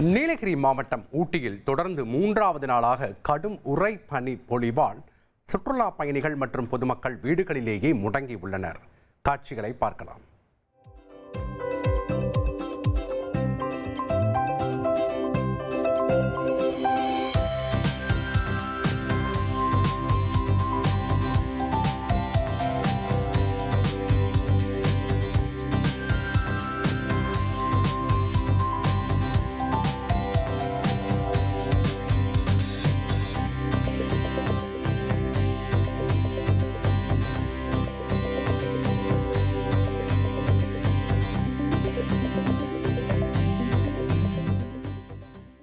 நீலகிரி மாவட்டம் ஊட்டியில் தொடர்ந்து 3வது நாளாக கடும் உறை பனி பொழிவால் சுற்றுலா பயணிகள் மற்றும் பொதுமக்கள் வீடுகளிலேயே முடங்கி உள்ளனர். காட்சிகளை பார்க்கலாம்.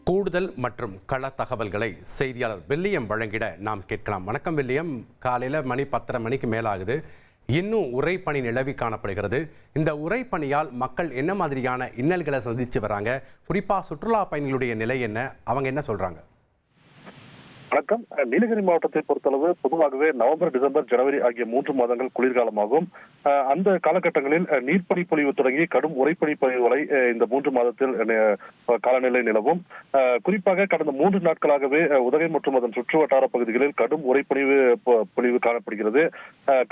கூடுதல் மற்றும் கள தகவல்களை செய்தியாளர் வில்லியம் வழங்கிட நாம் கேட்கலாம். வணக்கம் வில்லியம். காலையில் மணி 10:30 மணிக்கு மேலாகுது. இன்னும் உறைபனி நிலவி காணப்படுகிறது. இந்த உறைபனியால் மக்கள் என்ன மாதிரியான இன்னல்களை சந்திச்சு வராங்க? குறிப்பாக சுற்றுலா பயணிகளுடைய நிலை என்ன? அவங்க என்ன சொல்றாங்க? வணக்கம். நீலகிரி மாவட்டத்தை பொறுத்தளவு பொதுவாகவே நவம்பர், டிசம்பர், ஜனவரி ஆகிய 3 மாதங்கள் குளிர்காலமாகும். அந்த காலகட்டங்களில் நீர்ப்பனி பொழிவு தொடங்கி கடும் உறைபனி பொழிவு வரை இந்த 3 மாதத்தில் காலநிலை நிலவும். குறிப்பாக கடந்த 3 நாட்களாகவே உதகை மற்றும் அதன் சுற்று வட்டார பகுதிகளில் கடும் பொழிவு காணப்படுகிறது.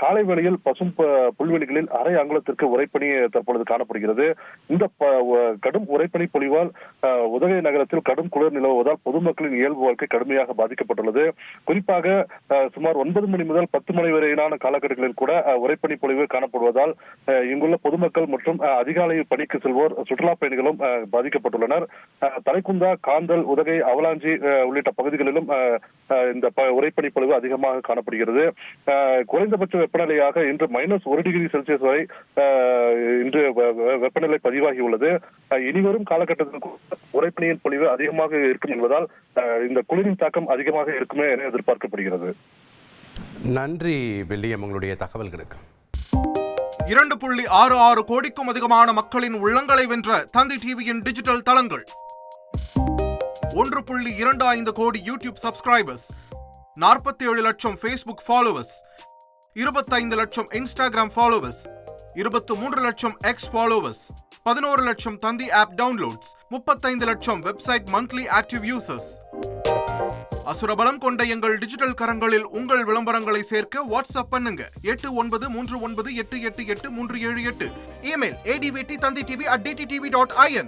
காலை வேளையில் பசும் புல்வெளிகளில் அரை அங்குலத்திற்கு உறைபனி தற்பொழுது காணப்படுகிறது. இந்த கடும் உறைபனி பொழிவால் உதகை நகரத்தில் கடும் குளிர் நிலவுவதால் பொதுமக்களின் இயல்பு வாழ்க்கை கடுமையாக பாதிக்கப்பட்டுள்ளது. குறிப்பாக சுமார் 9 மணி முதல் 10 மணி வரையிலான காலகட்டங்களில் கூட உறைபனி பொழிவு காணப்படுவதால் இங்குள்ள பொதுமக்கள் மற்றும் அதிகாலை பணிக்கு செல்வோர் சுற்றுலா பயணிகளும் பாதிக்கப்பட்டுள்ளனர். தலைக்குந்தா, காந்தல், உதகை, அவலாஞ்சி உள்ளிட்ட பகுதிகளிலும் இந்த உறைபனி பொழிவு அதிகமாக காணப்படுகிறது. குறைந்தபட்ச வெப்பநிலையாக இன்று -1 டிகிரி செல்சியஸ் வரை இன்று வெப்பநிலை பதிவாகியுள்ளது. இனிவரும் காலகட்டத்தில் உறைபனியின் பொழிவு அதிகமாக இருக்கும் என்பதால் இந்த குளிரின் தாக்கம் அதிகமாக இருக்குமே என எதிர்பார்க்கப்படுகிறது. நன்றி வில்லியம், உங்களுடைய தகவல்களுக்கு. 2.66 கோடிக்கும் அதிகமான மக்களின் உள்ளங்களை வென்ற தந்தி டிவியின் டிஜிட்டல் தளங்கள், 1.25 கோடி யூடியூப் சப்ஸ்கிரைபர்ஸ், 47 லட்சம் ஃபேஸ்புக் ஃபாலோவர்ஸ், 25 லட்சம் இன்ஸ்டாகிராம் ஃபாலோவர்ஸ், 23 லட்சம் எக்ஸ் ஃபாலோவர்ஸ், 11 லட்சம் தந்தி ஆப் டவுன்லோட்ஸ், 35 லட்சம் வெப்சைட் மந்த்லி ஆக்டிவ் யூசர்ஸ். அசுரபலம் கொண்ட எங்கள் டிஜிட்டல் கரங்களில் உங்கள் விளம்பரங்களை சேர்க்க வாட்ஸ்அப் பண்ணுங்க 8939888378. Email advt@dttv.in.